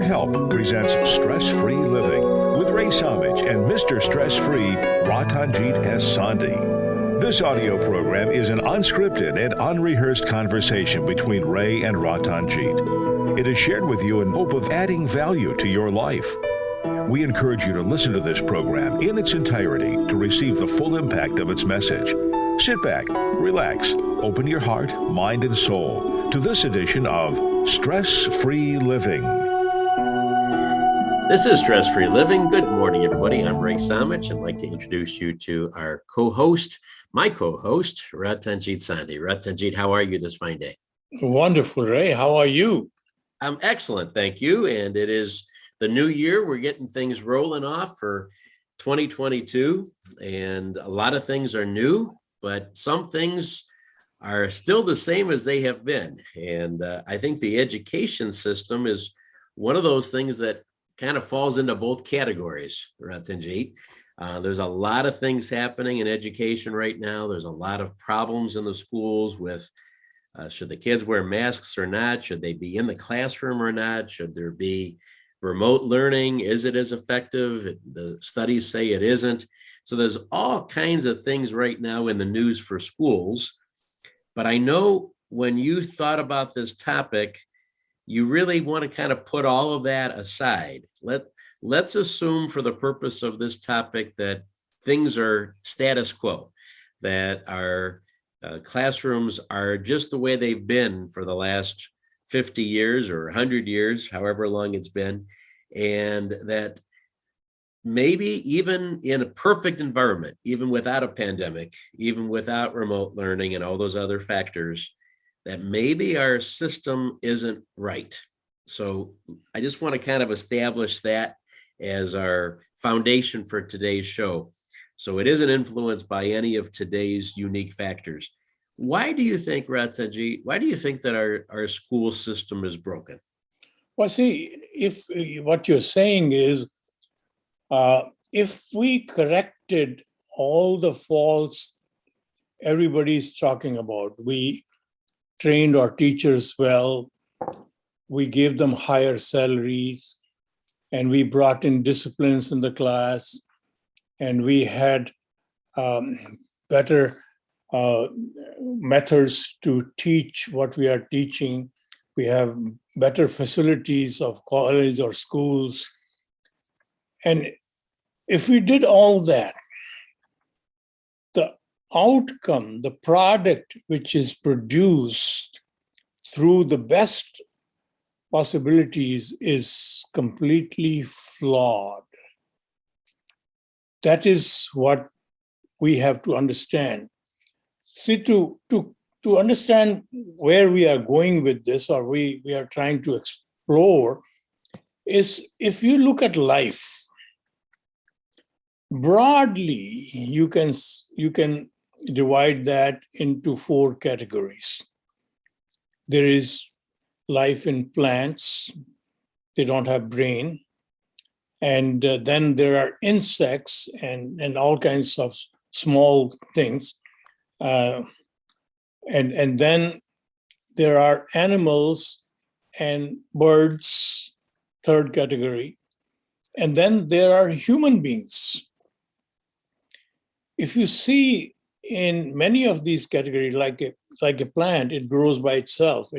Your Help presents Stress-Free Living with Ray Samich and Mr. Stress-Free, Ratanjit S. Sandhi. This audio program is an unscripted and unrehearsed conversation between Ray and Ratanjit. It is shared with you in hope of adding value to your life. We encourage you to listen to this program in its entirety to receive the full impact of its message. Sit back, relax, open your heart, mind, and soul to this edition of Stress-Free Living. This is Stress-Free Living. Good morning, everybody. I'm Ray Samich. I'd like to introduce you to our co-host, my co-host, Ratanjit Sandhi. Ratanjit, how are you this fine day? Wonderful, Ray. How are you? I'm excellent, thank you. And it is the new year. We're getting things rolling off for 2022, and a lot of things are new, but some things are still the same as they have been. And I think the education system is one of those things that kind of falls into both categories, Ratanjit. There's a lot of things happening in education right now. There's a lot of problems in the schools with should the kids wear masks or not? Should they be in the classroom or not? Should there be remote learning? Is it as effective? The studies say it isn't. So there's all kinds of things right now in the news for schools. But I know when you thought about this topic, you really want to kind of put all of that aside. Let's assume for the purpose of this topic that things are status quo, that our classrooms are just the way they've been for the last 50 years or 100 years, however long it's been, and that maybe even in a perfect environment, even without a pandemic, even without remote learning and all those other factors, that maybe our system isn't right. So I just want to kind of establish that as our foundation for today's show. So it isn't influenced by any of today's unique factors. Why do you think, Ratanjit, why do you think that our school system is broken? Well, see, if what you're saying is, if we corrected all the faults everybody's talking about, we trained our teachers well, we gave them higher salaries, and we brought in disciplines in the class, and we had better methods to teach what we are teaching. We have better facilities of college or schools. And if we did all that, the outcome, the product which is produced through the best possibilities is completely flawed. That is what we have to understand. See, to understand where we are going with this, or we are trying to explore, is if you look at life, broadly, you can divide that into four categories. There is life in plants, they don't have brain. And then there are insects and all kinds of small things. And then there are animals and birds, third category. And then there are human beings. If you see in many of these categories, like a plant, it grows by itself.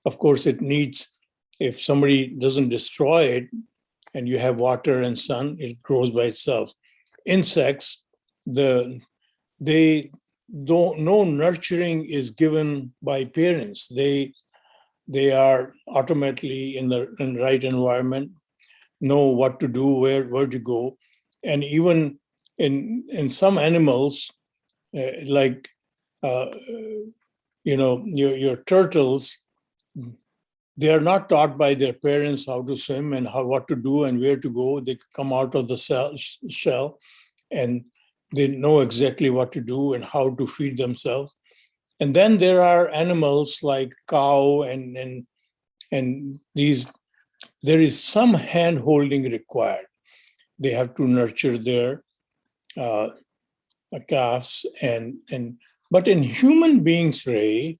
Of course, it needs, if somebody doesn't destroy it and you have water and sun, it grows by itself. Insects, no nurturing is given by parents. They are automatically in the right environment, know what to do, where to go. And even in some animals, like your turtles, they are not taught by their parents how to swim and what to do and where to go. They come out of the shell and they know exactly what to do and how to feed themselves. And then there are animals like cow and these, there is some hand holding required. They have to nurture their calves but in human beings, Ray,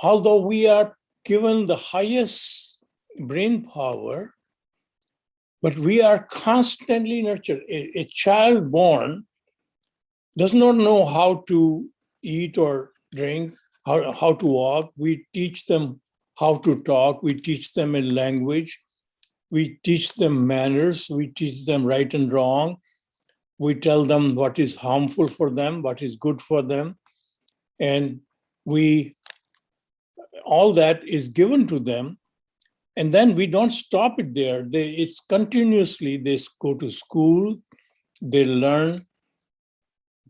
although we are given the highest brain power, but we are constantly nurtured. A child born does not know how to eat or drink, how to walk. We teach them how to talk. We teach them a language. We teach them manners. We teach them right and wrong. We tell them what is harmful for them, what is good for them. And all that is given to them. And then we don't stop it there. It's continuously, they go to school, they learn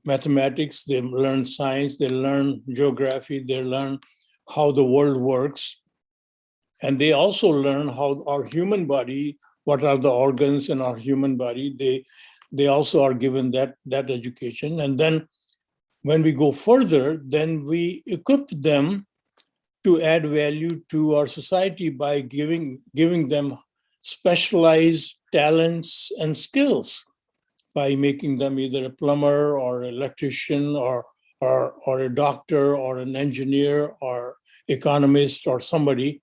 mathematics, they learn science, they learn geography, they learn how the world works. And they also learn how our human body, what are the organs in our human body. They also are given that education. And then when we go further, then we equip them to add value to our society by giving them specialized talents and skills, by making them either a plumber or an electrician or a doctor or an engineer or economist or somebody.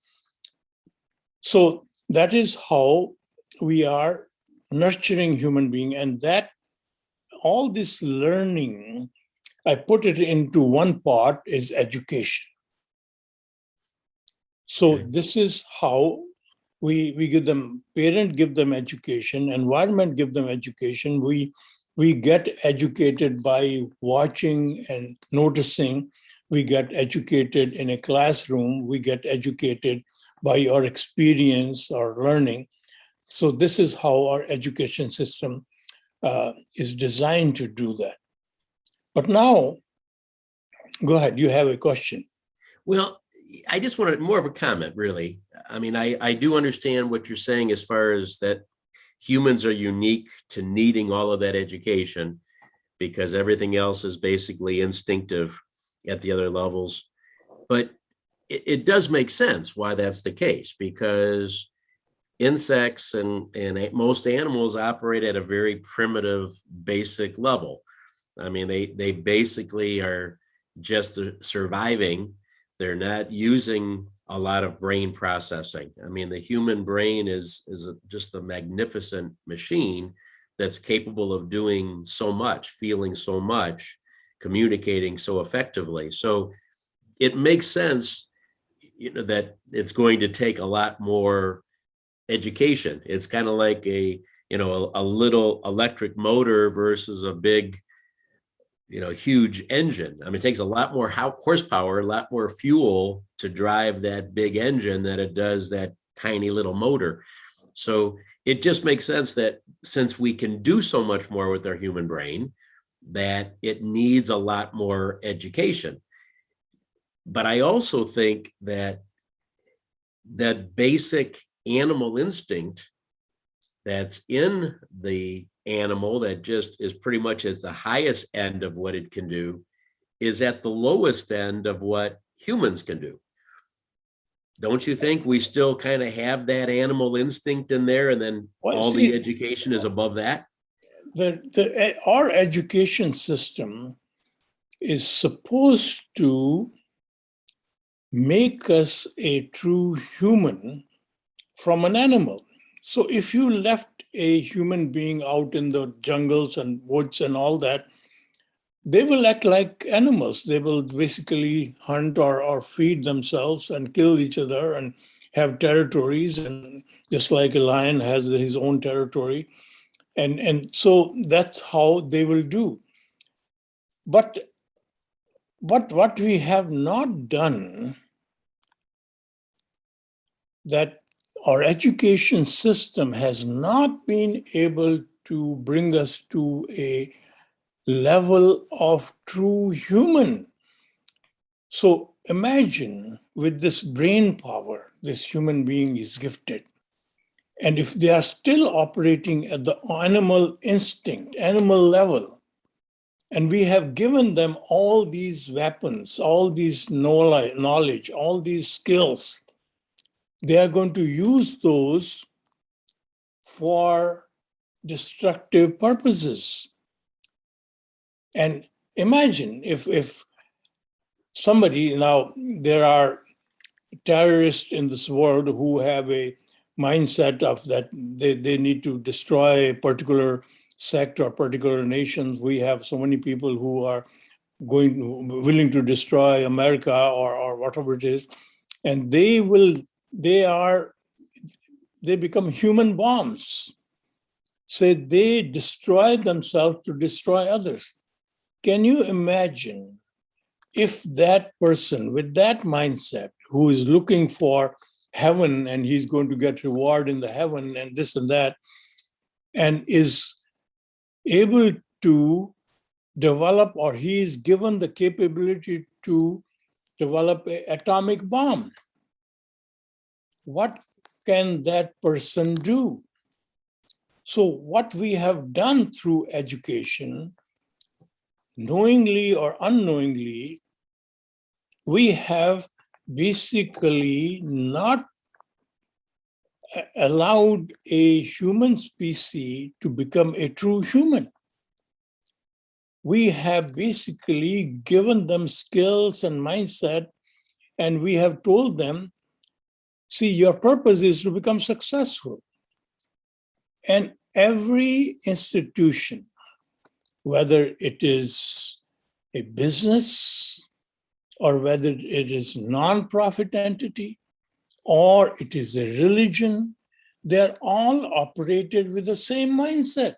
So that is how we are nurturing human being. And that all this learning, I put it into one part, is education. So this is how we give them, parent give them education, environment give them education. We get educated by watching and noticing. We get educated in a classroom. We get educated by our experience or learning. So this is how our education system is designed to do that. But now, go ahead, you have a question. Well, I just wanted more of a comment, really. I mean, I do understand what you're saying as far as that humans are unique to needing all of that education because everything else is basically instinctive at the other levels. But it does make sense why that's the case, because insects and most animals operate at a very primitive, basic level. I mean, they basically are just surviving. They're not using a lot of brain processing. I mean, the human brain is just a magnificent machine that's capable of doing so much, feeling so much, communicating so effectively. So it makes sense, that it's going to take a lot more education. It's kind of like a little electric motor versus a big, huge engine. I mean, it takes a lot more horsepower, a lot more fuel to drive that big engine than it does that tiny little motor. So it just makes sense that since we can do so much more with our human brain, that it needs a lot more education. But I also think that basic animal instinct that's in the animal that just is pretty much at the highest end of what it can do is at the lowest end of what humans can do. Don't you think we still kind of have that animal instinct in there, and then the education is above that? Our education system is supposed to make us a true human from an animal. So if you left a human being out in the jungles and woods and all that, they will act like animals. They will basically hunt or feed themselves and kill each other and have territories, and just like a lion has his own territory. And so that's how they will do. But what we have not done, that our education system has not been able to bring us to a level of true human. So imagine, with this brain power, this human being is gifted. And if they are still operating at the animal instinct, animal level, and we have given them all these weapons, all these knowledge, all these skills, they are going to use those for destructive purposes. And imagine if somebody, now there are terrorists in this world who have a mindset of that they need to destroy a particular sect or particular nations. We have so many people who are willing to destroy America or whatever it is, and they become human bombs. So they destroy themselves to destroy others. Can you imagine if that person with that mindset, who is looking for heaven and he's going to get reward in the heaven and this and that, and is able to develop, or he is given the capability to develop an atomic bomb, what can that person do? So what we have done through education, knowingly or unknowingly, we have basically not allowed a human species to become a true human. We have basically given them skills and mindset, and we have told them, see, your purpose is to become successful. And every institution, whether it is a business or whether it is non-profit entity or it is a religion, they're all operated with the same mindset.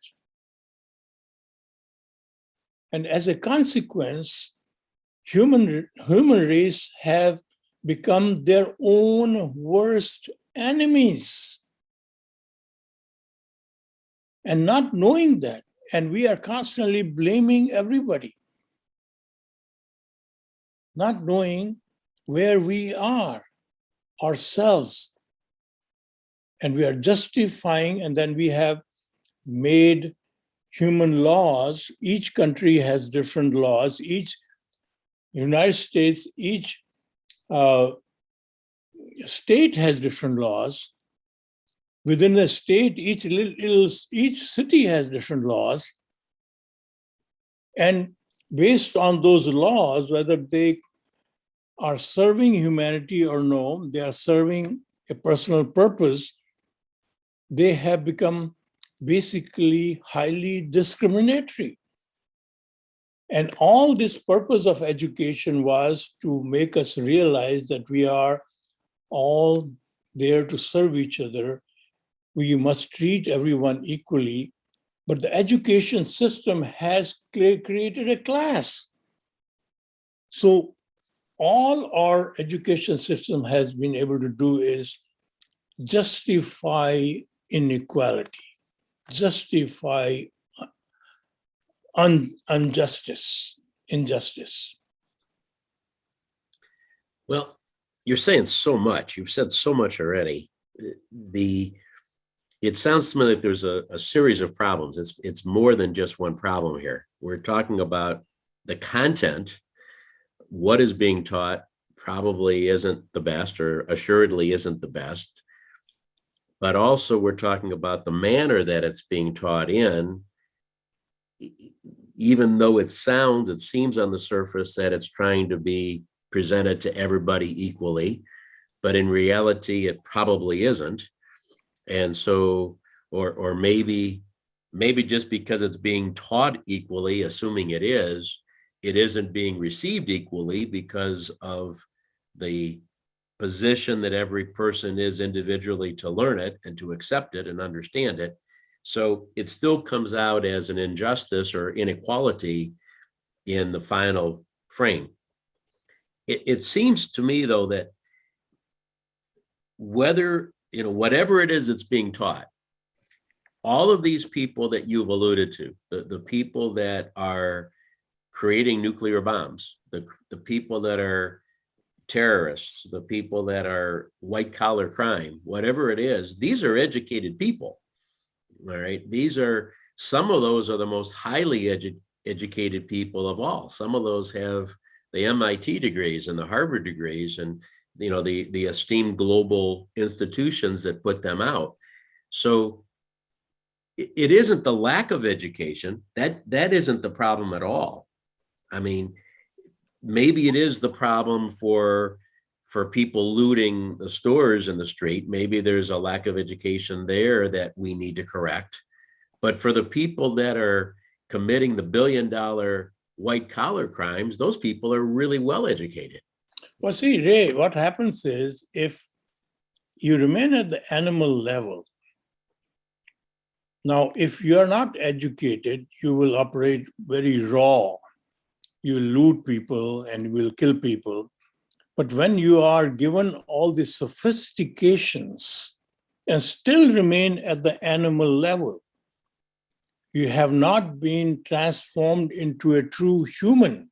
And as a consequence, human race have become their own worst enemies. And not knowing that, and we are constantly blaming everybody, not knowing where we are ourselves. And we are justifying, and then we have made human laws. Each country has different laws. Each United States, each state has different laws. Within a state, each city has different laws. And based on those laws, whether they are serving humanity or no, they are serving a personal purpose, they have become basically highly discriminatory. And all this purpose of education was to make us realize that we are all there to serve each other. We must treat everyone equally. But the education system has created a class. So all our education system has been able to do is justify inequality, justify injustice. Well, you're saying so much. You've said so much already. It sounds to me like there's a series of problems. It's more than just one problem here. We're talking about the content. What is being taught probably isn't the best, or assuredly isn't the best. But also we're talking about the manner that it's being taught in. Even though it seems on the surface that it's trying to be presented to everybody equally, but in reality, it probably isn't. And so, or maybe just because it's being taught equally, assuming it isn't being received equally because of the position that every person is individually to learn it and to accept it and understand it. So it still comes out as an injustice or inequality in the final frame. It seems to me, though, that whatever it is that's being taught, all of these people that you've alluded to, the people that are creating nuclear bombs, the people that are terrorists, the people that are white collar crime, whatever it is, these are educated people. All right. Some of those are the most highly educated people of all. Some of those have the MIT degrees and the Harvard degrees and, the esteemed global institutions that put them out. So it isn't the lack of education. That isn't the problem at all. I mean, maybe it is the problem for for people looting the stores in the street, maybe there's a lack of education there that we need to correct. But for the people that are committing the billion-dollar white-collar crimes, those people are really well educated. Well, see, Ray, what happens is if you remain at the animal level, now, if you are not educated, you will operate very raw. You loot people and will kill people. But when you are given all the sophistications and still remain at the animal level, you have not been transformed into a true human.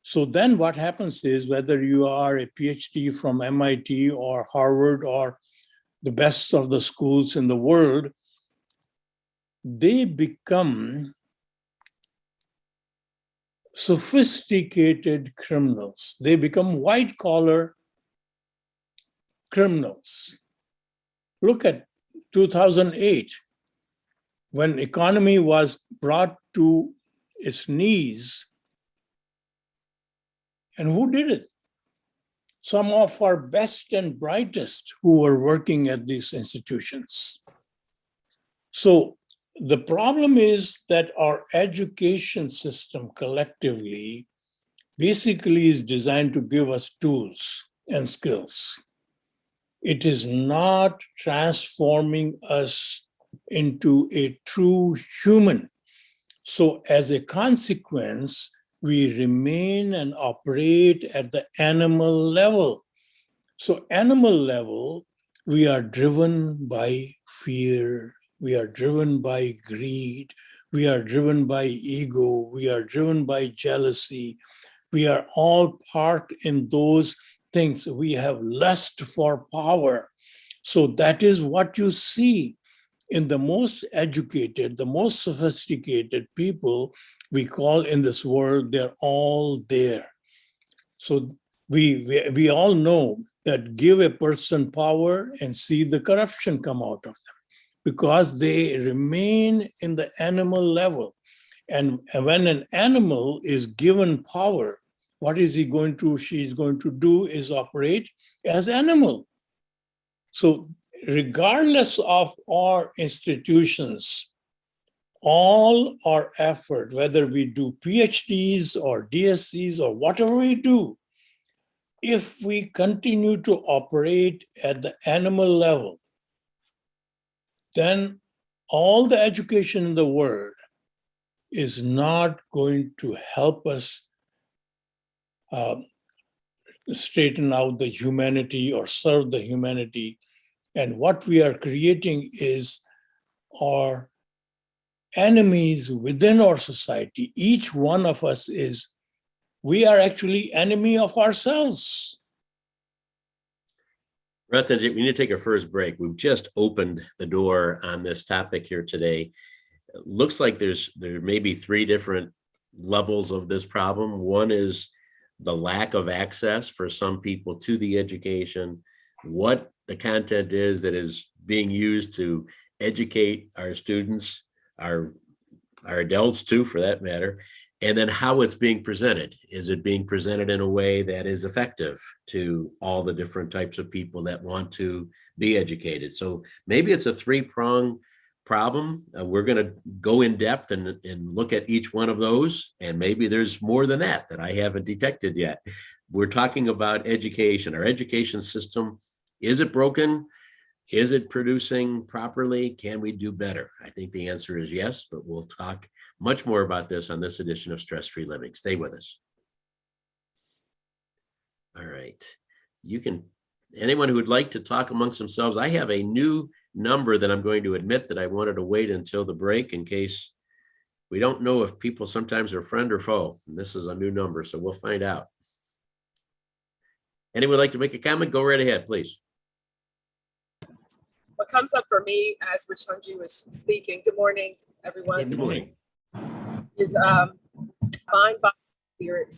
So then what happens is whether you are a PhD from MIT or Harvard or the best of the schools in the world, they become sophisticated criminals. They become white-collar criminals. Look at 2008, when economy was brought to its knees. And who did it? Some of our best and brightest who were working at these institutions. So the problem is that our education system collectively basically is designed to give us tools and skills. It is not transforming us into a true human. So as a consequence, we remain and operate at the animal level. So animal level, we are driven by fear. We are driven by greed. We are driven by ego. We are driven by jealousy. We are all part in those things. We have lust for power. So that is what you see in the most educated, the most sophisticated people we call in this world. They're all there. So we all know that give a person power and see the corruption come out of them, because they remain in the animal level. And when an animal is given power, what is she's going to do is operate as animal. So regardless of our institutions, all our effort, whether we do PhDs or DSCs or whatever we do, if we continue to operate at the animal level, then all the education in the world is not going to help us straighten out the humanity or serve the humanity. And what we are creating is our enemies within our society. Each one of us we are actually enemy of ourselves. Ratanjit, we need to take our first break. We've just opened the door on this topic here today. It looks like there may be three different levels of this problem. One is the lack of access for some people to the education, what the content is that is being used to educate our students, our adults too, for that matter, and then how it's being presented. Is it being presented in a way that is effective to all the different types of people that want to be educated? So maybe it's a three-pronged problem. We're going to go in depth and look at each one of those, and maybe there's more than that I haven't detected yet. We're talking about education. Our education system, is it broken? Is it producing properly? Can we do better? I think the answer is yes, but we'll talk much more about this on this edition of Stress Free Living. Stay with us. All right. Anyone who would like to talk amongst themselves, I have a new number that I'm going to admit that I wanted to wait until the break in case we don't know if people sometimes are friend or foe. And this is a new number, so we'll find out. Anyone like to make a comment? Go right ahead, please. What comes up for me as Ratanjit was speaking, good morning, everyone. Good morning. Is mind, body, spirit.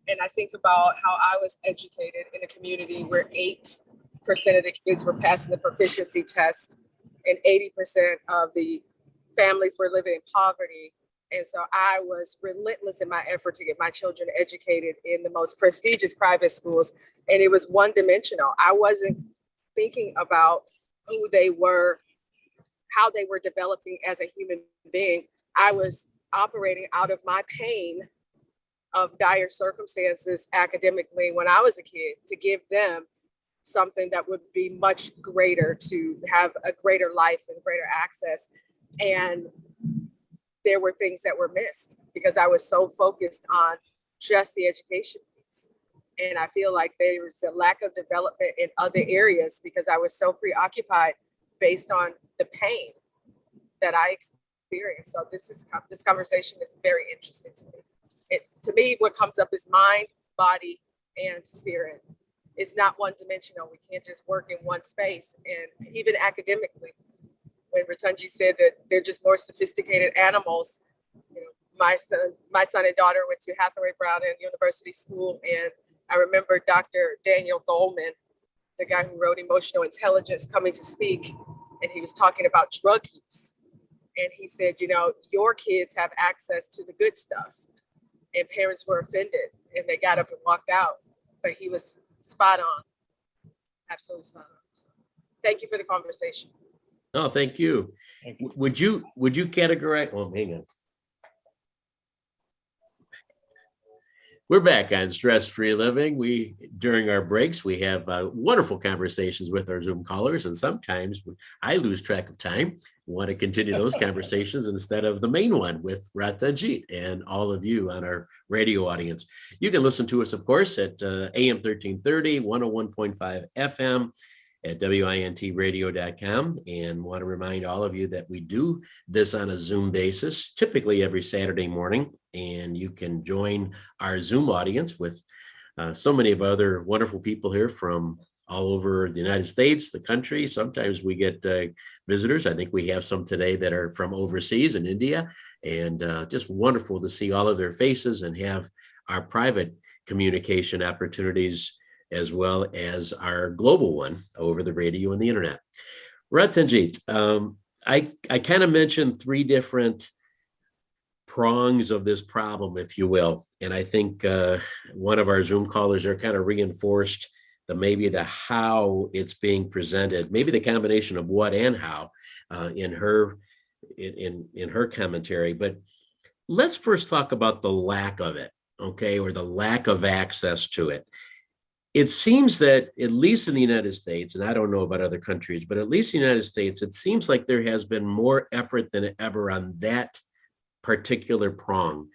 And I think about how I was educated in a community where 8% of the kids were passing the proficiency test and 80% of the families were living in poverty. And so I was relentless in my effort to get my children educated in the most prestigious private schools. And it was one dimensional. I wasn't thinking about who they were, how they were developing as a human being. I was operating out of my pain of dire circumstances academically when I was a kid to give them something that would be much greater, to have a greater life and greater access. And there were things that were missed because I was so focused on just the education piece. And I feel like there was a lack of development in other areas because I was so preoccupied based on the pain that I experienced. So this conversation is very interesting to me. To me, what comes up is mind, body, and spirit. It's not one dimensional. We can't just work in one space. And even academically, when Ratanjit said that they're just more sophisticated animals, you know, my son and daughter went to Hathaway Brown University School, and I remember Dr. Daniel Goleman, the guy who wrote Emotional Intelligence, coming to speak, and he was talking about drug use. And he said, you know, your kids have access to the good stuff. And parents were offended and they got up and walked out. But he was spot on, absolutely spot on. So, thank you for the conversation. Oh, thank you. Would you categorize? Well, hang on. We're back on Stress-Free Living. During our breaks, we have wonderful conversations with our Zoom callers, and sometimes I lose track of time. Want to continue those conversations instead of the main one with Ratanjit and all of you on our radio audience. You can listen to us, of course, at AM 1330, 101.5 FM, at wintradio.com, and want to remind all of you that we do this on a Zoom basis, typically every Saturday morning, and you can join our Zoom audience with so many of other wonderful people here from all over the United States, the country. Sometimes we get visitors. I think we have some today that are from overseas in India, and just wonderful to see all of their faces and have our private communication opportunities as well as our global one over the radio and the internet. Ratanjit, I kind of mentioned three different prongs of this problem, if you will. And I think one of our Zoom callers are kind of reinforced maybe the how it's being presented, maybe the combination of what and how in her commentary. But let's first talk about the lack of it, okay, or the lack of access to it. It seems that, at least in the United States, and I don't know about other countries, but at least in the United States, it seems like there has been more effort than ever on that particular prong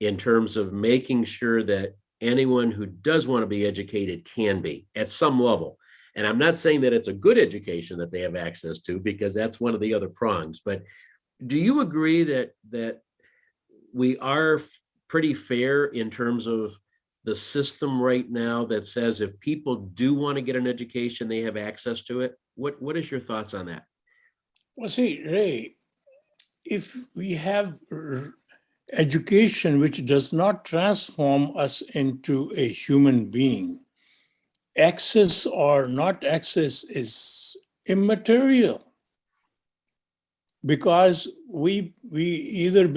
in terms of making sure that anyone who does want to be educated can be at some level. And I'm not saying that it's a good education that they have access to, because that's one of the other prongs. But do you agree that we are pretty fair in terms of the system right now that says if people do want to get an education, they have access to it? What is your thoughts on that? Well, see, Ray, if we have education which does not transform us into a human being, access or not access is immaterial, because we either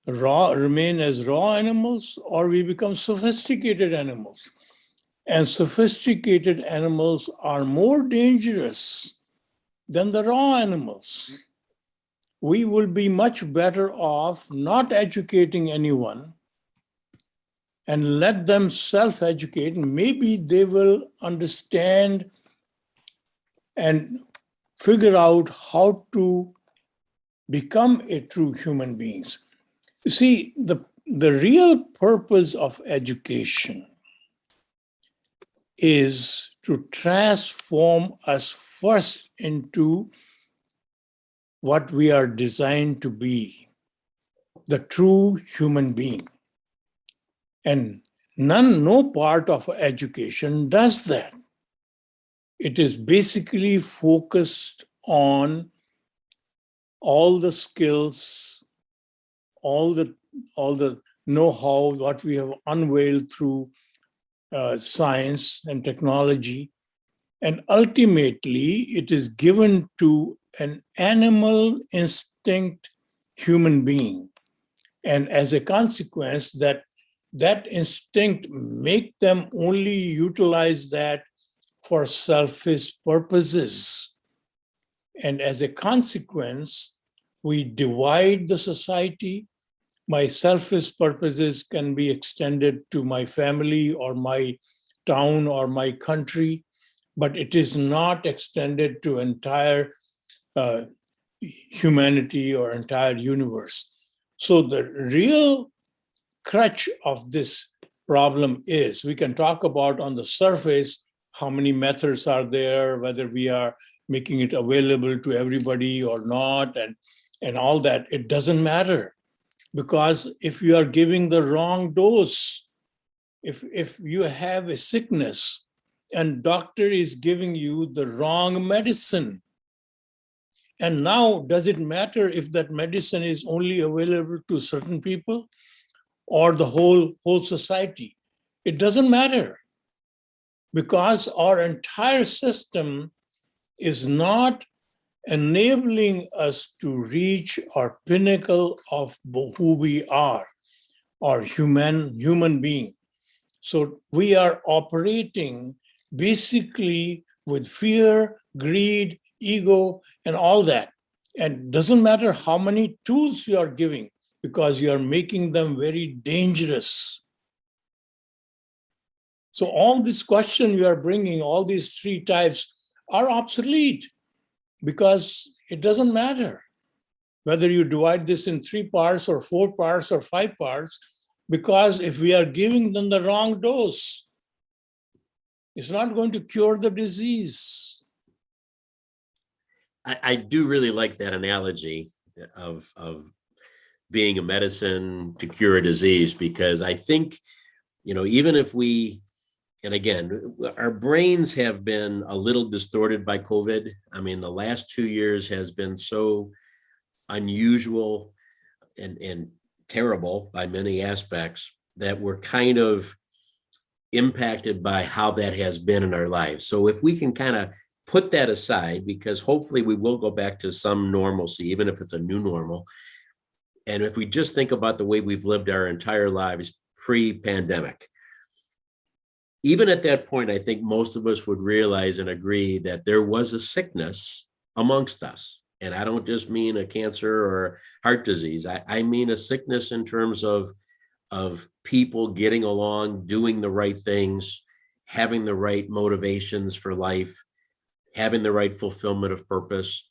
remain as raw animals, or we become sophisticated animals. And sophisticated animals are more dangerous than the raw animals. We will be much better off not educating anyone and let them self-educate. Maybe they will understand and figure out how to become a true human beings. You see, the real purpose of education is to transform us first into what we are designed to be, the true human being. And no part of education does that. It is basically focused on all the skills, all the know-how, what we have unveiled through science and technology. And ultimately, it is given to an animal instinct human being. And as a consequence, that instinct make them only utilize that for selfish purposes. And as a consequence, we divide the society. My selfish purposes can be extended to my family or my town or my country, but it is not extended to entire humanity or entire universe. So the real crutch of this problem is, we can talk about on the surface how many methods are there, whether we are making it available to everybody or not, and all that. It doesn't matter, because if you are giving the wrong dose, if you have a sickness and doctor is giving you the wrong medicine, and now does it matter if that medicine is only available to certain people or the whole society? It doesn't matter, because our entire system is not enabling us to reach our pinnacle of who we are, or human being. So we are operating basically with fear, greed, ego, and all that. And doesn't matter how many tools you are giving, because you are making them very dangerous. So all this question you are bringing, all these three types are obsolete, because it doesn't matter whether you divide this in 3 parts or 4 parts or 5 parts, because if we are giving them the wrong dose, it's not going to cure the disease. I do really like that analogy of being a medicine to cure a disease, because I think, even if we, and again, our brains have been a little distorted by COVID. I mean, the last 2 years has been so unusual and terrible by many aspects that we're kind of impacted by how that has been in our lives. So if we can kind of put that aside, because hopefully we will go back to some normalcy, even if it's a new normal. And if we just think about the way we've lived our entire lives pre-pandemic, even at that point, I think most of us would realize and agree that there was a sickness amongst us. And I don't just mean a cancer or heart disease. I mean a sickness in terms of people getting along, doing the right things, having the right motivations for life, having the right fulfillment of purpose.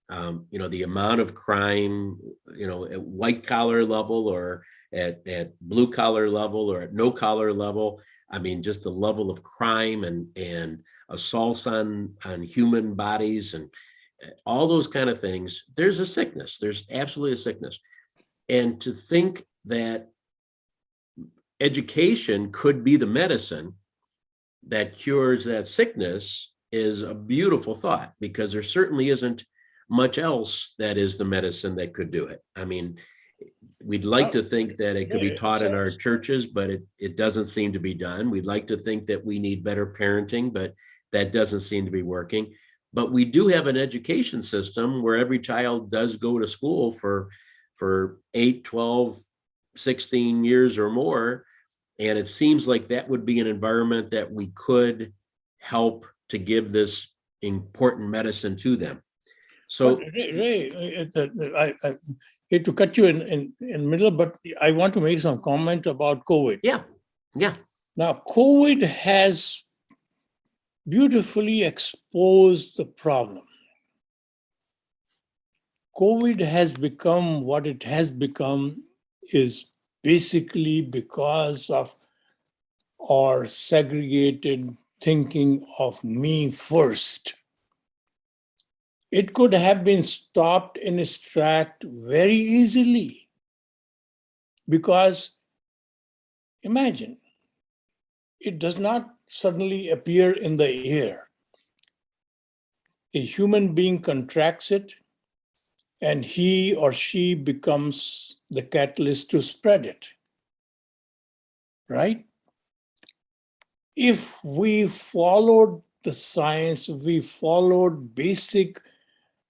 The amount of crime, at white collar level or at blue collar level or at no collar level. I mean, just the level of crime and assaults on human bodies and all those kind of things. There's a sickness. There's absolutely a sickness. And to think that education could be the medicine that cures that sickness is a beautiful thought, because there certainly isn't much else that is the medicine that could do it. I mean, we'd like to think that it could be taught in our churches, but it doesn't seem to be done. We'd like to think that we need better parenting, but that doesn't seem to be working. But we do have an education system where every child does go to school for 8, 12, 16 years or more. And it seems like that would be an environment that we could help to give this important medicine to them. So, but Ray, I hate to cut you in the middle, but I want to make some comment about COVID. yeah. Now, COVID has beautifully exposed the problem. COVID has become what it has become is basically because of our segregated thinking of me first. It could have been stopped in its track very easily, because imagine, it does not suddenly appear in the air. A human being contracts it, and he or she becomes the catalyst to spread it, right? If we followed the science, we followed basic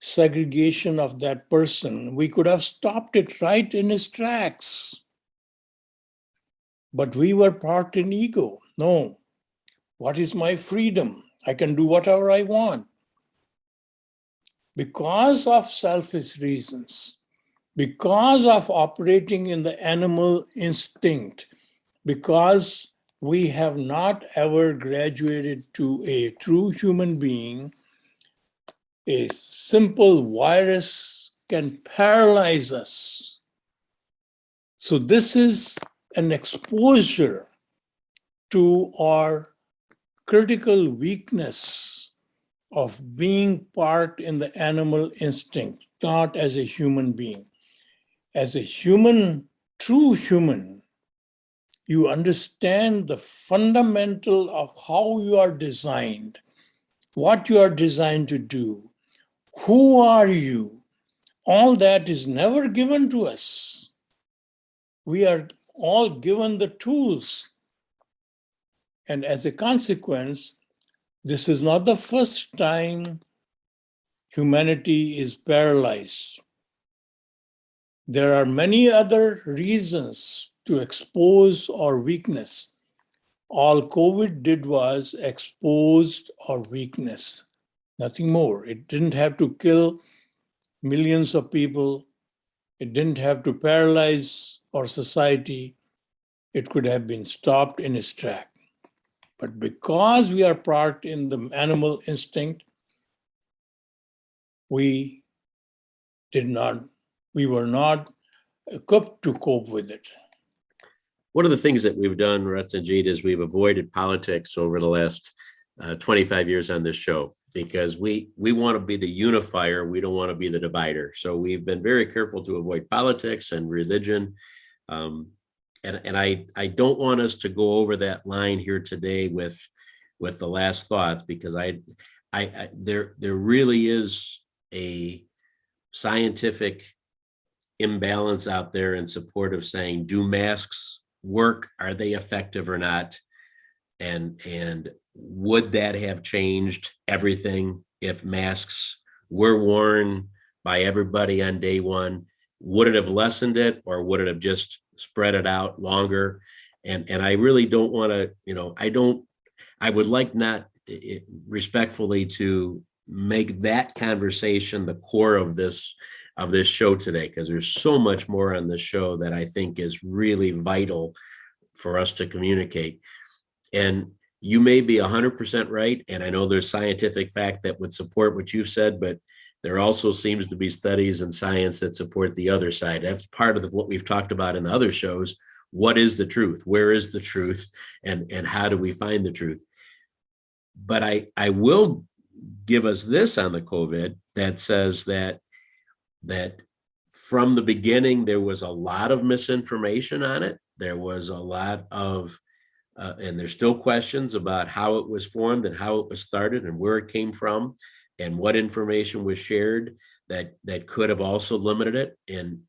segregation of that person, we could have stopped it right in his tracks. But we were parked in ego. No, what is my freedom? I can do whatever I want. Because of selfish reasons, because of operating in the animal instinct, because we have not ever graduated to a true human being, a simple virus can paralyze us. So this is an exposure to our critical weakness of being part in the animal instinct, not as a human being. As a human, true human, you understand the fundamental of how you are designed, what you are designed to do, who are you. All that is never given to us. We are all given the tools. And as a consequence, this is not the first time humanity is paralyzed. There are many other reasons to expose our weakness. All COVID did was exposed our weakness, nothing more. It didn't have to kill millions of people. It didn't have to paralyze our society. It could have been stopped in its track. But because we are parked in the animal instinct, we were not equipped to cope with it. One of the things that we've done, Ratanjit, is we've avoided politics over the last 25 years on this show, because we want to be the unifier. We don't want to be the divider. So we've been very careful to avoid politics and religion. And I don't want us to go over that line here today with the last thoughts, because there really is a scientific imbalance out there in support of saying, do masks work? Are they effective or not? And would that have changed everything if masks were worn by everybody on day one? Would it have lessened it, or would it have just spread it out longer? And I really don't want to, I would like not respectfully to make that conversation the core of this show today, because there's so much more on this show that I think is really vital for us to communicate. And you may be 100% right, and I know there's scientific fact that would support what you've said, but there also seems to be studies and science that support the other side. That's part of what we've talked about in the other shows. What is the truth? Where is the truth? And how do we find the truth? But I will give us this on the COVID that says that from the beginning, there was a lot of misinformation on it. There was a lot of, and there's still questions about how it was formed and how it was started and where it came from and what information was shared that could have also limited it. And,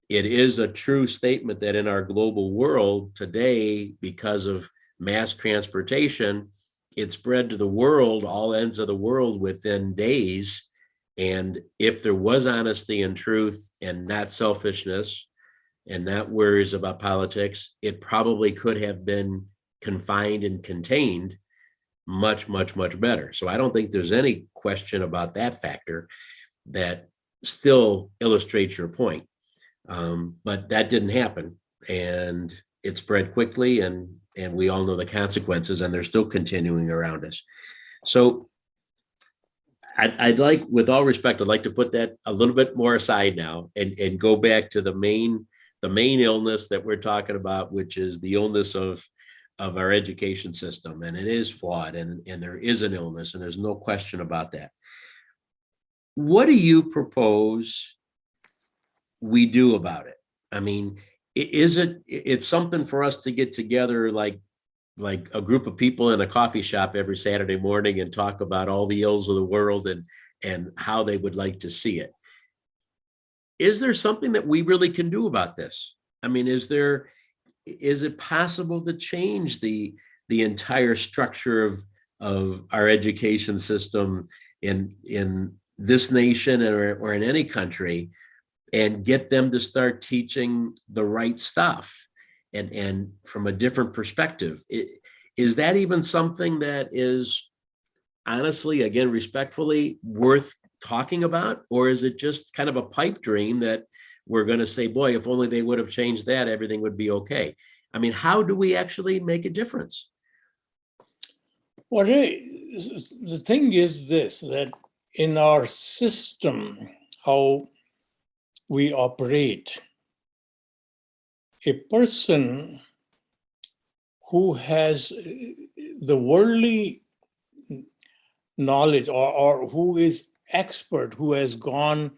it is a true statement that in our global world today, because of mass transportation, it spread to the world, all ends of the world, within days. And if there was honesty and truth and not selfishness and not worries about politics, it probably could have been confined and contained much, much, much better. So I don't think there's any question about that factor. That still illustrates your point. But that didn't happen, and it spread quickly, and we all know the consequences, and they're still continuing around us. So I'd like, with all respect, I'd like to put that a little bit more aside now and go back to the main illness that we're talking about, which is the illness of our education system. And it is flawed, and there is an illness, and there's no question about that. What do you propose we do about it? I mean, it's something for us to get together like a group of people in a coffee shop every Saturday morning and talk about all the ills of the world and how they would like to see it. Is there something that we really can do about this? I mean, is it possible to change the entire structure of our education system in this nation or in any country and get them to start teaching the right stuff and from a different perspective. Is that even something that is honestly, again, respectfully, worth talking about? Or is it just kind of a pipe dream that we're going to say, boy, if only they would have changed that, everything would be okay? I mean, how do we actually make a difference? Well, the thing is this, that in our system, how we operate, a person who has the worldly knowledge or who is expert, who has gone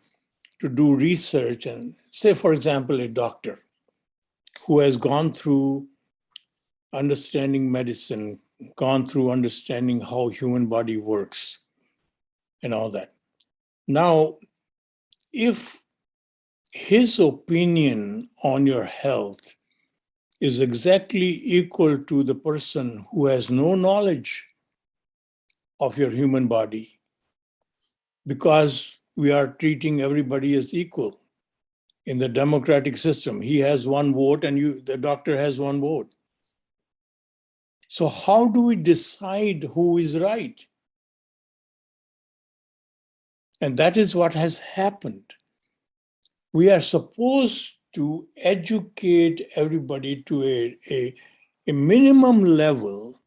to do research, and say, for example, a doctor who has gone through understanding medicine, gone through understanding how human body works and all that. Now, if his opinion on your health is exactly equal to the person who has no knowledge of your human body, because we are treating everybody as equal in the democratic system. He has one vote and the doctor has one vote. So how do we decide who is right? And that is what has happened. We are supposed to educate everybody to a minimum level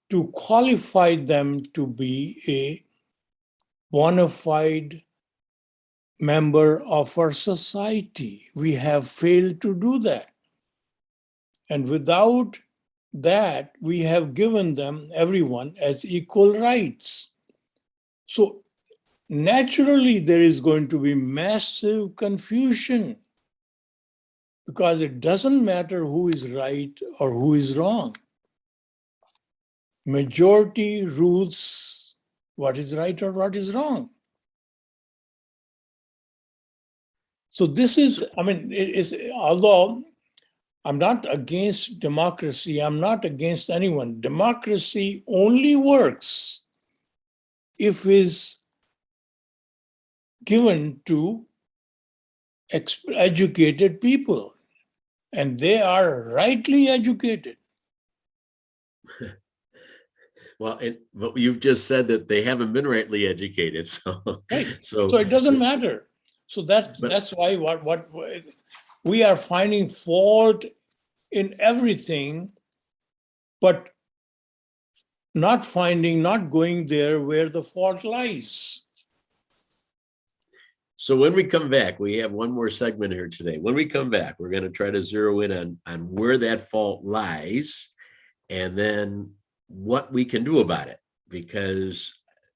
to qualify them to be a bona fide member of our society. We have failed to do that. And without that, we have given them, everyone, as equal rights. So naturally, there is going to be massive confusion because it doesn't matter who is right or who is wrong. Majority rules what is right or what is wrong. So this is, I mean, although I'm not against democracy, I'm not against anyone. Democracy only works if is given to educated people, and they are rightly educated. Well, but you've just said that they haven't been rightly educated, so Right. so So it doesn't matter. So that's why what we are finding fault in everything, but not going there where the fault lies. So when we come back, we have one more segment here today. When we come back, we're going to try to zero in on where that fault lies and then what we can do about it. Because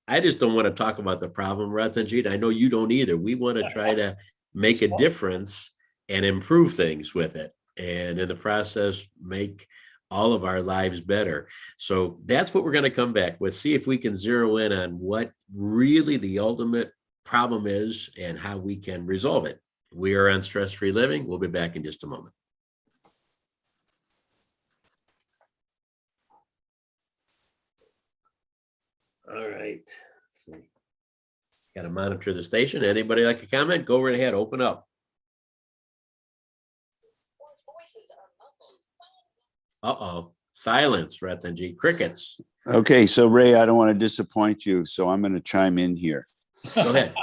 I just don't want to talk about the problem, Ratanjit. I know you don't either. We want to try to make a difference and improve things with it. And in the process, make all of our lives better. So that's what we're going to come back with. See if we can zero in on what really the ultimate problem is and how we can resolve it. We are on Stress Free Living. We'll be back in just a moment. All right. Let's see. Got to monitor the station. Anybody like a comment? Go right ahead. Open up. Uh-oh. Silence, Ratanjit. Crickets. Okay, so Ray, I don't want to disappoint you, so I'm going to chime in here. Go ahead.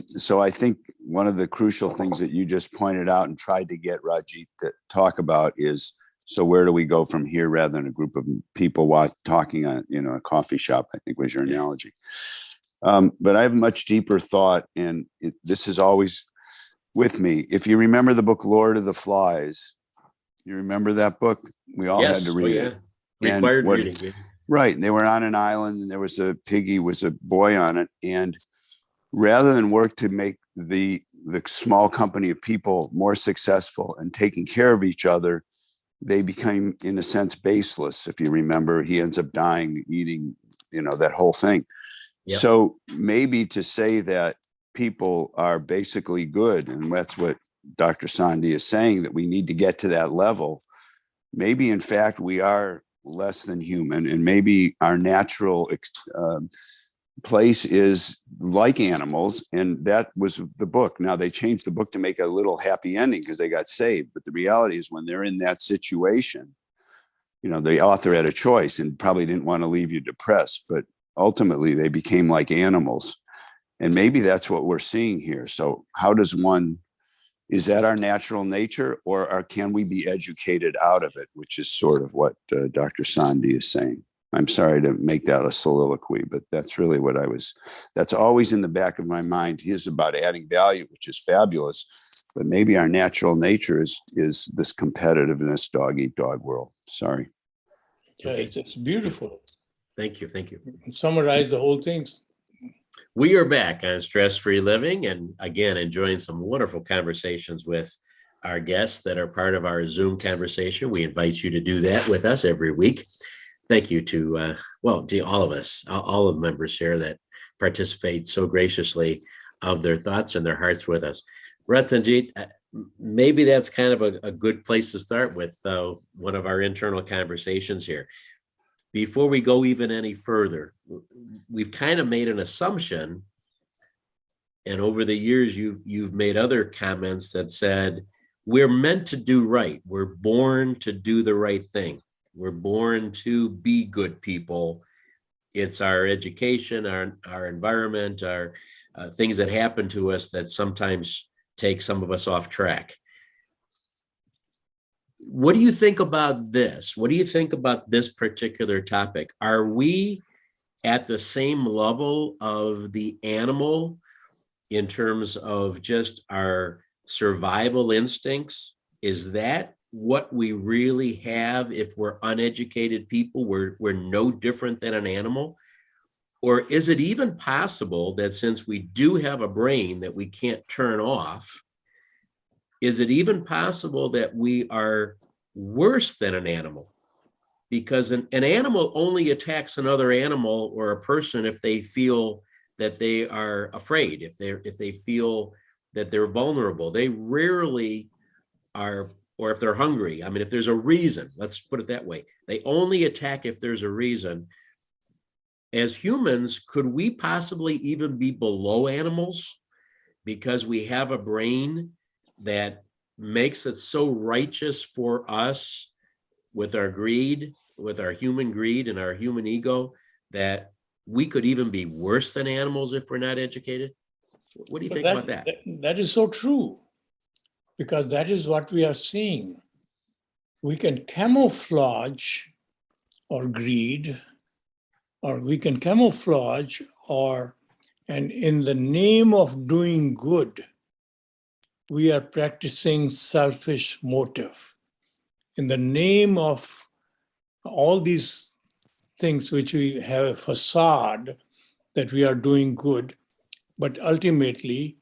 So I think one of the crucial things that you just pointed out and tried to get Rajit to talk about is, so where do we go from here rather than a group of people talking on, a coffee shop, I think was your analogy. But I have much deeper thought, and this is always with me. If you remember the book, Lord of the Flies, you remember that book? We all had to read it. Required reading. Yeah. Right. They were on an island and there was a piggy, was a boy on it. And rather than work to make the small company of people more successful and taking care of each other, they became, in a sense, baseless. If you remember, he ends up dying, eating, that whole thing. Yep. So maybe to say that people are basically good, and that's what Dr. Sandhi is saying, that we need to get to that level. Maybe, in fact, we are less than human, and maybe our natural place is like animals, and that was the book. Now they changed the book to make a little happy ending because they got saved. But the reality is, when they're in that situation, the author had a choice and probably didn't want to leave you depressed, but ultimately they became like animals. And maybe that's what we're seeing here. So how does one, is that our natural nature, or can we be educated out of it, which is sort of what Dr. Sandhi is saying. I'm sorry to make that a soliloquy, but that's really what that's always in the back of my mind. He is about adding value, which is fabulous, but maybe our natural nature is this competitiveness, dog eat dog world. Sorry. Yeah, Okay. it's beautiful. Thank you. Thank you. Summarize the whole thing. We are back on Stress Free Living, and again, enjoying some wonderful conversations with our guests that are part of our Zoom conversation. We invite you to do that with us every week. Thank you to all of us, all of the members here that participate so graciously of their thoughts and their hearts with us. Ratanjit, maybe that's kind of a good place to start with one of our internal conversations here. Before we go even any further, we've kind of made an assumption, and over the years you've made other comments that said we're meant to do right. We're born to do the right thing. We're born to be good people. It's our education, our environment, our things that happen to us that sometimes take some of us off track. What do you think about this? What do you think about this particular topic? Are we at the same level of the animal in terms of just our survival instincts? Is that what we really have if we're uneducated people? We're no different than an animal? Or is it even possible that since we do have a brain that we can't turn off, is it even possible that we are worse than an animal? Because an animal only attacks another animal or a person if they feel that they are afraid, if they feel that they're vulnerable. They rarely are, or if they're hungry. I mean, if there's a reason, let's put it that way. They only attack if there's a reason. As humans, could we possibly even be below animals because we have a brain that makes it so righteous for us with our greed, with our human greed and our human ego, that we could even be worse than animals if we're not educated? What do you think about that? That is so true, because that is what we are seeing. We can camouflage our greed, or we can camouflage and in the name of doing good, we are practicing selfish motive. In the name of all these things which we have a facade that we are doing good, but ultimately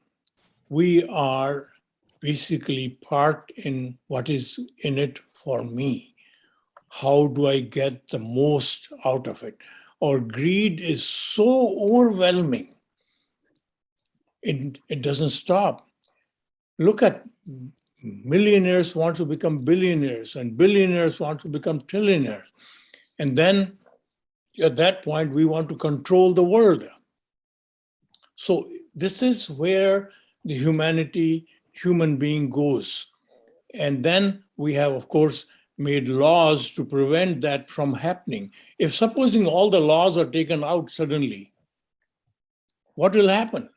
we are basically parked in what is in it for me. How do I get the most out of it? Our greed is so overwhelming. It doesn't stop. Look at millionaires want to become billionaires, and billionaires want to become trillionaires. And then at that point, we want to control the world. So this is where the human being goes. And then we have, of course, made laws to prevent that from happening. If supposing all the laws are taken out suddenly, what will happen?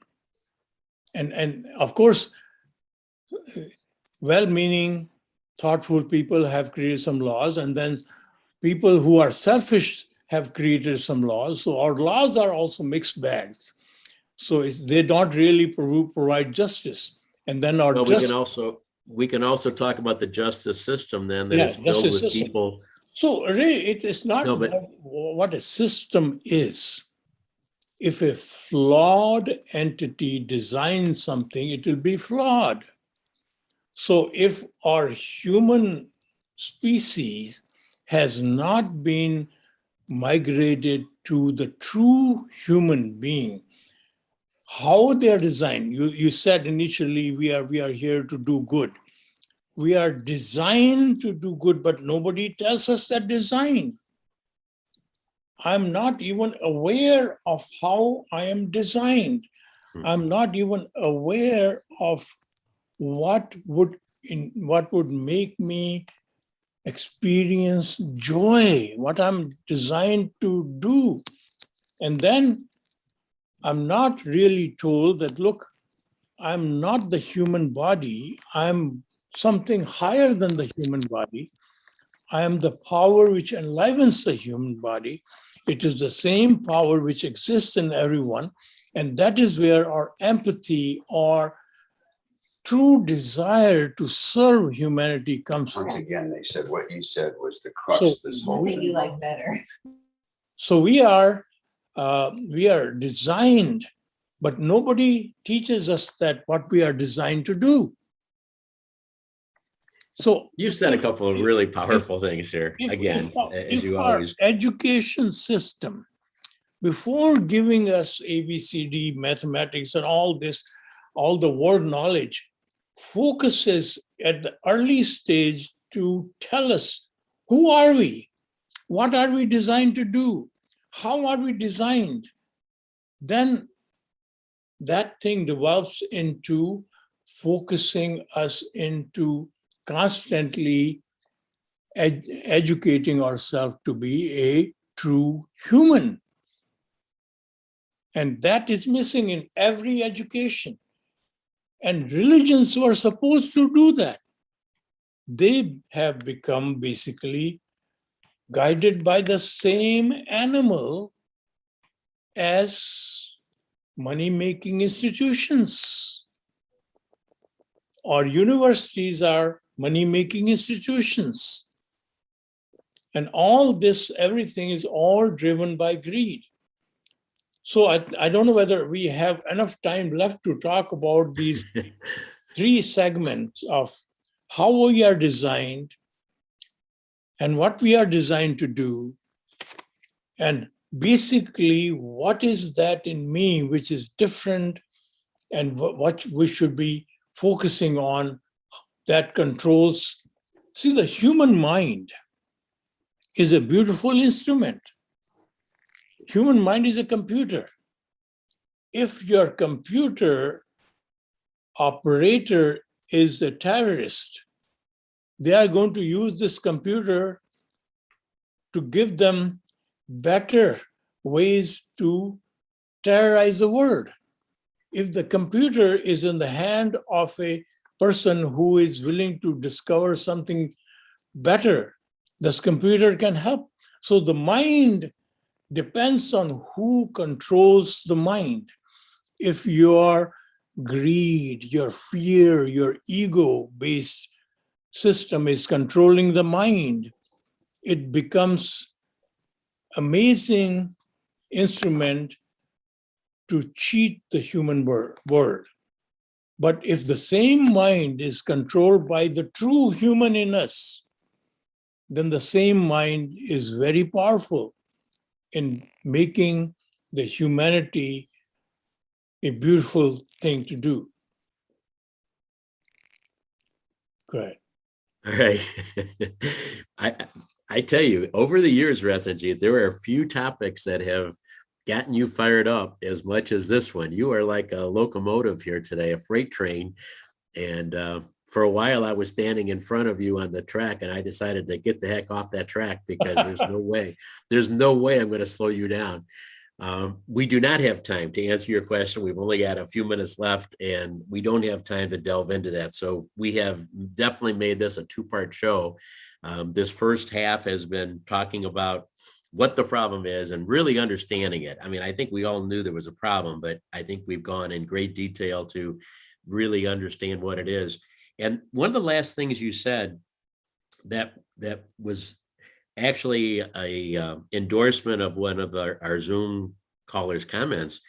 And of course, well-meaning, thoughtful people have created some laws, and then people who are selfish have created some laws. So our laws are also mixed bags. So they don't really provide justice. And then we can also talk about the justice system then that is filled with system. people. So really, it's not what a system is. If a flawed entity designs something, it will be flawed. So if our human species has not been migrated to the true human being, how they are designed, you said initially we are here to do good. We are designed to do good, but nobody tells us that design. I'm not even aware of how I am designed. I'm not even aware of what would make me experience joy, what I'm designed to do. And then I'm not really told that, look, I'm not the human body. I'm something higher than the human body. I am the power which enlivens the human body. It is the same power which exists in everyone. And that is where our empathy or true desire to serve humanity comes from. Once again, they said what you said was the crux So of this whole Maybe thing. you like better. So we are designed, but nobody teaches us that what we are designed to do. So You said a couple of really powerful things here, again, as if you our always. education system, before giving us ABCD, mathematics, and all this, all the word knowledge, focuses at the early stage to tell us who are we, what are we designed to do, how are we designed, then that thing develops into focusing us into constantly educating ourselves to be a true human. And that is missing in every education. And religions who are supposed to do that, they have become basically guided by the same animal as money-making institutions. Or universities are money-making institutions. And all this, everything is all driven by greed. So I don't know whether we have enough time left to talk about these three segments of how we are designed and what we are designed to do. And basically, what is that in me which is different and what we should be focusing on that controls. See, the human mind is a beautiful instrument. Human mind is a computer. If your computer operator is a terrorist, they are going to use this computer to give them better ways to terrorize the world. If the computer is in the hand of a person who is willing to discover something better, this computer can help. So the mind depends on who controls the mind. If your greed, your fear, your ego-based system is controlling the mind, it becomes amazing instrument to cheat the human world. But if the same mind is controlled by the true human in us, then the same mind is very powerful in making the humanity a beautiful thing to do. Great. All right. I tell you, over the years, Ratanjit, there are a few topics that have gotten you fired up as much as this one. You are like a locomotive here today, a freight train. And for a while, I was standing in front of you on the track, and I decided to get the heck off that track because there's no way I'm going to slow you down. We do not have time to answer your question. We've only got a few minutes left, and we don't have time to delve into that. So we have definitely made this a two-part show. This first half has been talking about what the problem is and really understanding it. I mean, I think we all knew there was a problem, but I think we've gone in great detail to really understand what it is. And one of the last things you said that was actually a endorsement of one of our Zoom callers' comments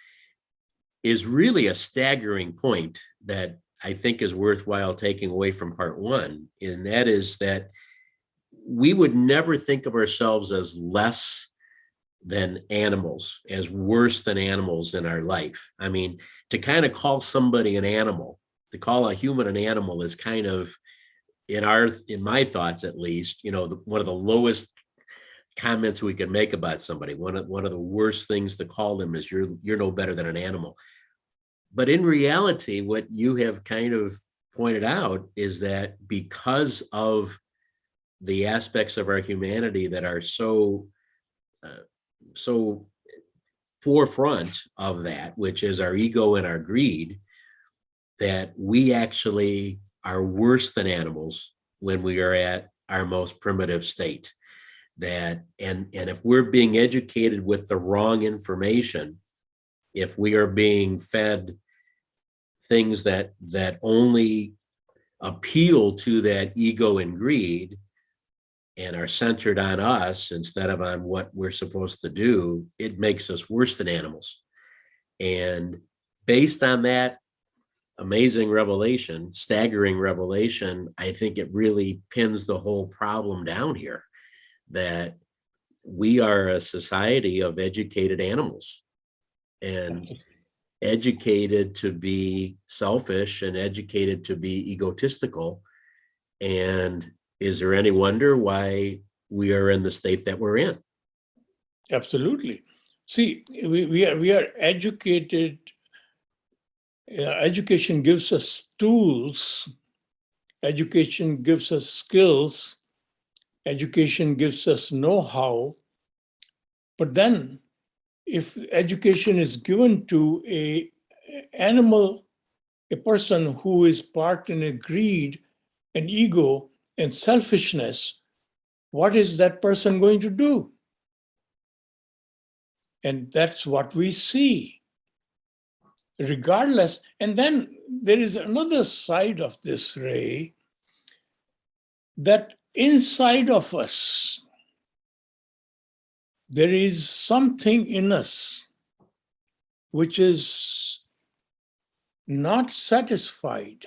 is really a staggering point that I think is worthwhile taking away from part one. And that is that we would never think of ourselves as less than animals, as worse than animals in our life. I mean, to kind of call somebody an animal, to call a human an animal is kind of, in my thoughts at least, one of the lowest comments we can make about somebody. One of the worst things to call them is you're no better than an animal. But in reality, what you have kind of pointed out is that because of the aspects of our humanity that are so forefront of that, which is our ego and our greed, that we actually are worse than animals when we are at our most primitive state. That and if we're being educated with the wrong information, if we are being fed things that only appeal to that ego and greed and are centered on us instead of on what we're supposed to do, it makes us worse than animals. And based on that amazing revelation, staggering revelation, I think it really pins the whole problem down here, that we are a society of educated animals and educated to be selfish and educated to be egotistical. And is there any wonder why we are in the state that we're in? Absolutely. See, we are educated. Education gives us tools. Education gives us skills. Education gives us know-how. But then, if education is given to a person who is parked in a greed, an ego, and selfishness, what is that person going to do? And that's what we see. Regardless, and then there is another side of this, Ray, that inside of us, there is something in us which is not satisfied.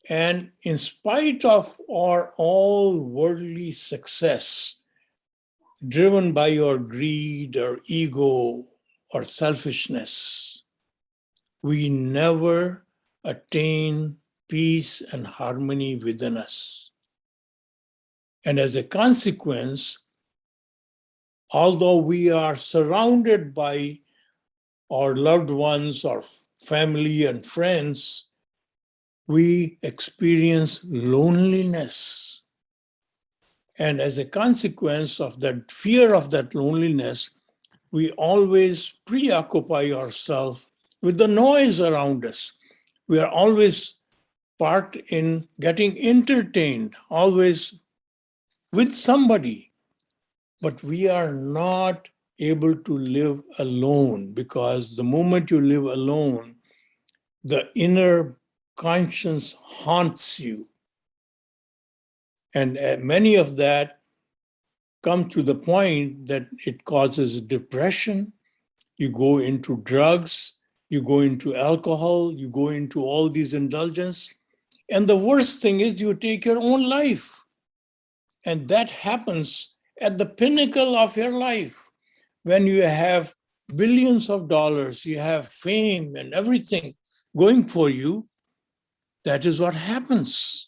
And in spite of our all worldly success, driven by our greed or ego or selfishness, we never attain peace and harmony within us. And as a consequence, although we are surrounded by our loved ones, our family and friends, we experience loneliness. And as a consequence of that fear of that loneliness, we always preoccupy ourselves with the noise around us. We are always parked in getting entertained, always with somebody. But we are not able to live alone, because the moment you live alone, the inner conscience haunts you. And many of that come to the point that it causes depression. You go into drugs, you go into alcohol, you go into all these indulgences. And the worst thing is you take your own life. And that happens at the pinnacle of your life. When you have billions of dollars, you have fame and everything going for you, that is what happens.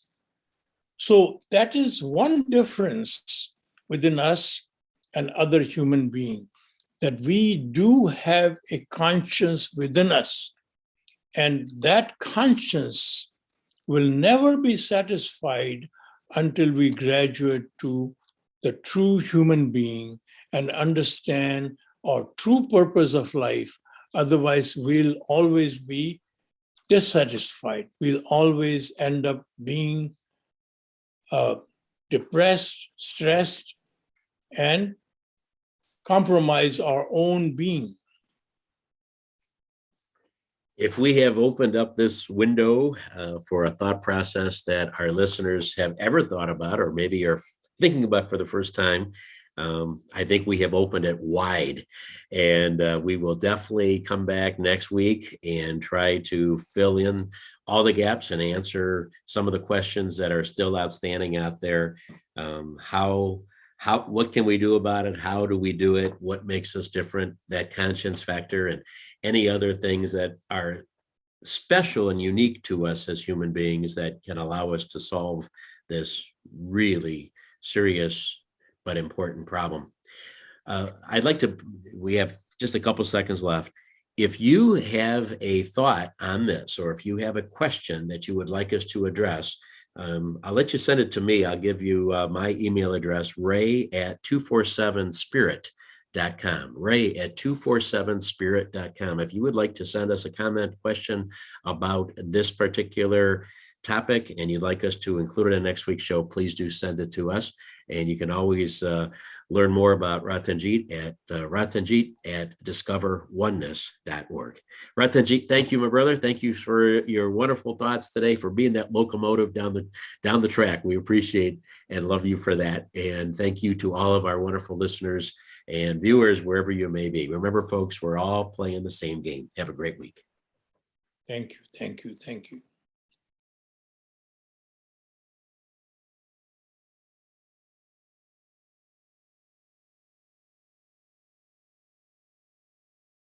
So that is one difference within us and other human beings, that we do have a conscience within us. And that conscience will never be satisfied until we graduate to the true human being and understand our true purpose of life. Otherwise, we'll always be dissatisfied. We'll always end up being depressed, stressed, and compromise our own being. If we have opened up this window for a thought process that our listeners have ever thought about, or maybe are thinking about for the first time, I think we have opened it wide. And we will definitely come back next week and try to fill in all the gaps and answer some of the questions that are still outstanding out there. What can we do about it? How do we do it? What makes us different? That conscience factor and any other things that are special and unique to us as human beings that can allow us to solve this really serious but important problem. We have just a couple seconds left. If you have a thought on this, or if you have a question that you would like us to address, I'll let you send it to me. I'll give you my email address, ray@247spirit.com, ray@247spirit.com. If you would like to send us a comment, question about this particular topic, and you'd like us to include it in next week's show, please do send it to us. And you can always learn more about Ratanjit at ratanjit@discoveroneness.org. Ratanjit, thank you, my brother. Thank you for your wonderful thoughts today, for being that locomotive down the track. We appreciate and love you for that. And thank you to all of our wonderful listeners and viewers, wherever you may be. Remember, folks, we're all playing the same game. Have a great week. Thank you. Thank you. Thank you.